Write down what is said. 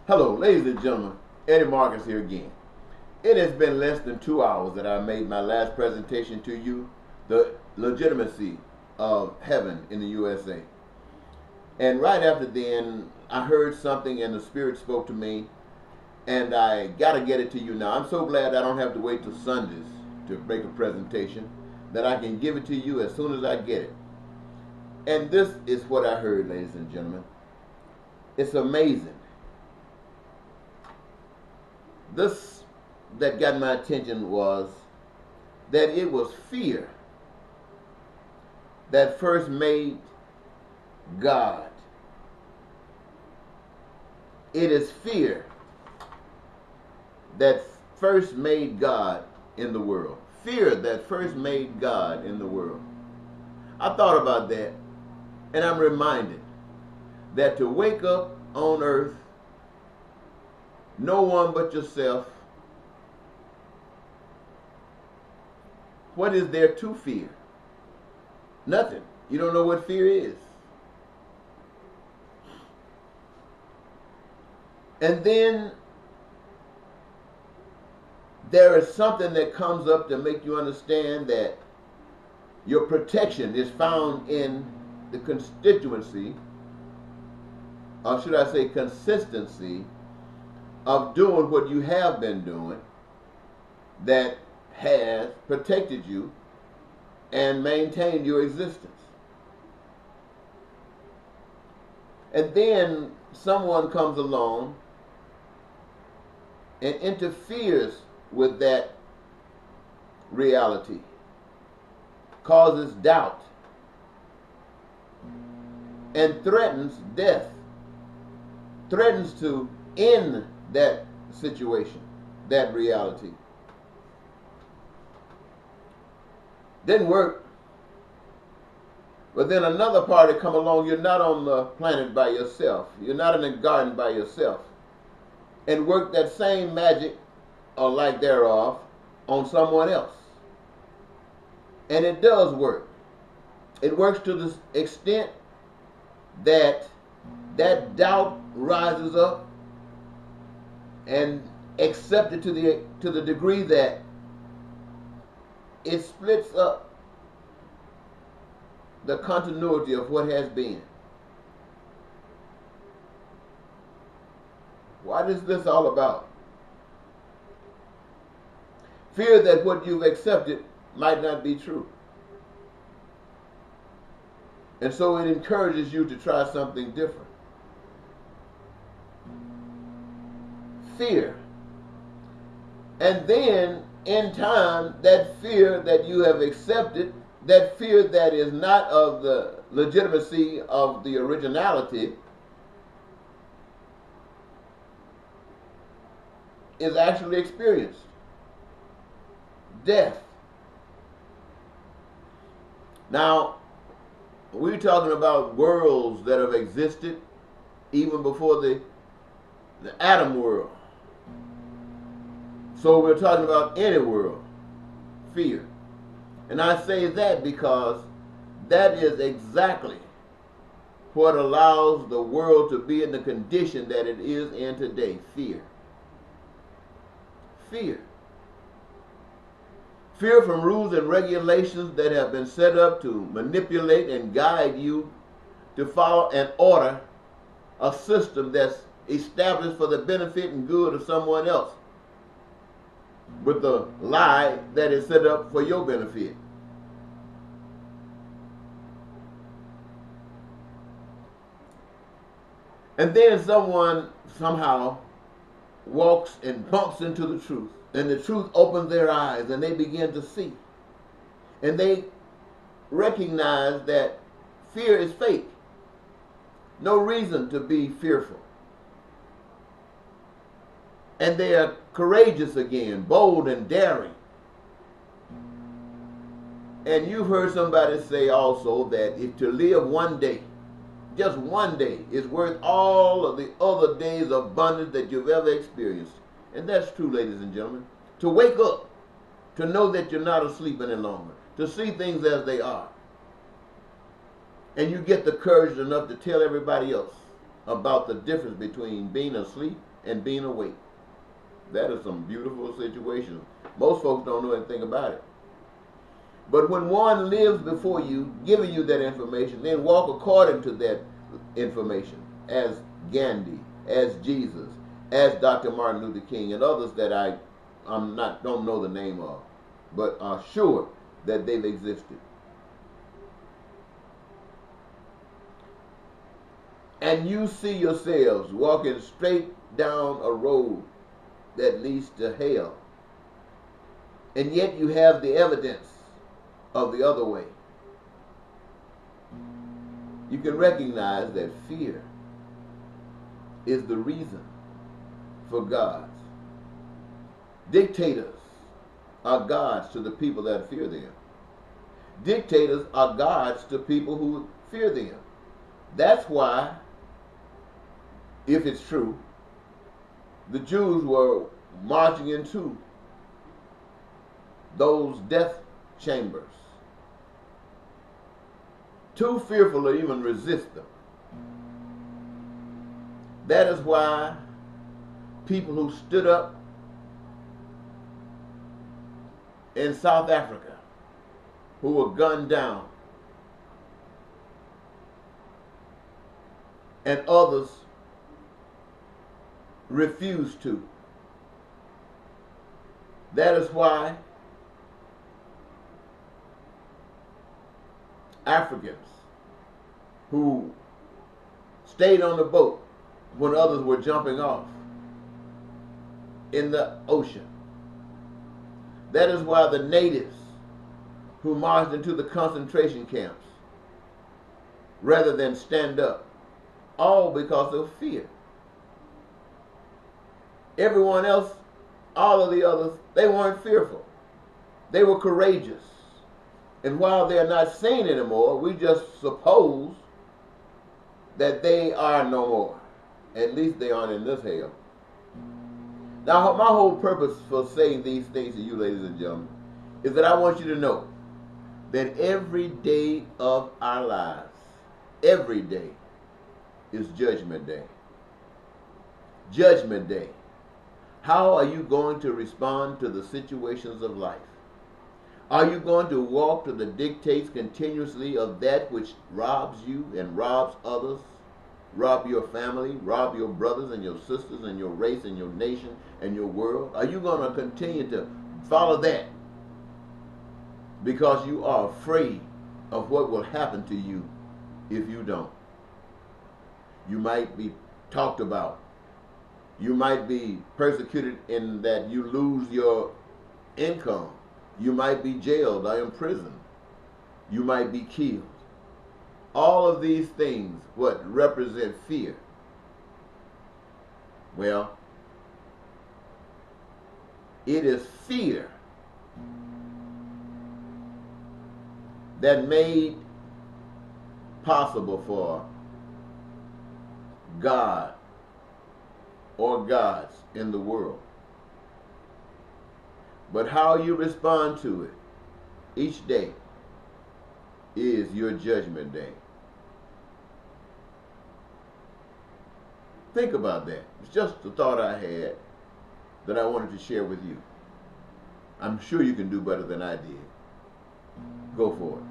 Hello, ladies and gentlemen. Eddie Marcus here again. It has been less than 2 hours that I made my last presentation to you, the legitimacy of heaven in the USA. And right after then, I heard something and the Spirit spoke to me, and I got to get it to you now. I'm so glad I don't have to wait till Sundays to make a presentation, that I can give it to you as soon as I get it. And this is what I heard, ladies and gentlemen. It's amazing. This that got my attention was that it was fear that first made God. It is fear that first made God in the world. Fear that first made God in the world. I thought about that, and I'm reminded that to wake up on earth, no one but yourself, what is there to fear? Nothing. You don't know what fear is. And then there is something that comes up to make you understand that your protection is found in the constituency, or should I say consistency, of doing what you have been doing that has protected you and maintained your existence. And then someone comes along and interferes with that reality, causes doubt, and threatens death, threatens to end that situation, that reality. Didn't work. But then another party come along. You're not on the planet by yourself. You're not in the garden by yourself. And work that same magic or like thereof on someone else. And it does work. It works to the extent that that doubt rises up and accepted to the degree that it splits up the continuity of what has been. What is this all about? Fear that what you've accepted might not be true. And so it encourages you to try something different. Fear. And then in time, that fear that you have accepted, that fear that is not of the legitimacy of the originality, is actually experienced. Death. Now, we're talking about worlds that have existed even before the atom world. So we're talking about any world, fear. And I say that because that is exactly what allows the world to be in the condition that it is in today, fear. Fear. Fear from rules and regulations that have been set up to manipulate and guide you to follow and order a system that's established for the benefit and good of someone else, with the lie that is set up for your benefit. And then someone somehow walks and bumps into the truth, and the truth opens their eyes and they begin to see. And they recognize that fear is fake. No reason to be fearful. And they are courageous again, bold and daring. And you've heard somebody say also that if to live one day, just one day, is worth all of the other days of abundance that you've ever experienced. And that's true, ladies and gentlemen. To wake up, to know that you're not asleep any longer, to see things as they are. And you get the courage enough to tell everybody else about the difference between being asleep and being awake. That is some beautiful situations. Most folks don't know anything about it. But when one lives before you, giving you that information, then walk according to that information, as Gandhi, as Jesus, as Dr. Martin Luther King, and others that don't know the name of, but are sure that they've existed. And you see yourselves walking straight down a road that leads to hell, and yet you have the evidence of the other way. You can recognize that fear is the reason for gods. Dictators are gods to the people that fear them. Dictators are gods to people who fear them. That's why, if it's true, the Jews were marching into those death chambers, too fearful to even resist them. That is why people who stood up in South Africa, who were gunned down, and others refused to. That is why Africans who stayed on the boat when others were jumping off in the ocean. That is why the natives who marched into the concentration camps rather than stand up, all because of fear. Everyone else, all of the others, they weren't fearful. They were courageous. And while they're not seen anymore, we just suppose that they are no more. At least they aren't in this hell. Now, my whole purpose for saying these things to you, ladies and gentlemen, is that I want you to know that every day of our lives, every day, is Judgment Day. Judgment Day. How are you going to respond to the situations of life? Are you going to walk to the dictates continuously of that which robs you and robs others? Rob your family, rob your brothers and your sisters and your race and your nation and your world? Are you going to continue to follow that because you are afraid of what will happen to you if you don't? You might be talked about. You might be persecuted in that you lose your income. You might be jailed or imprisoned. You might be killed. All of these things, what represent fear? Well, it is fear that made possible for God or gods in the world. But how you respond to it each day is your judgment day. Think about that. It's just a thought I had that I wanted to share with you. I'm sure you can do better than I did. Go for it.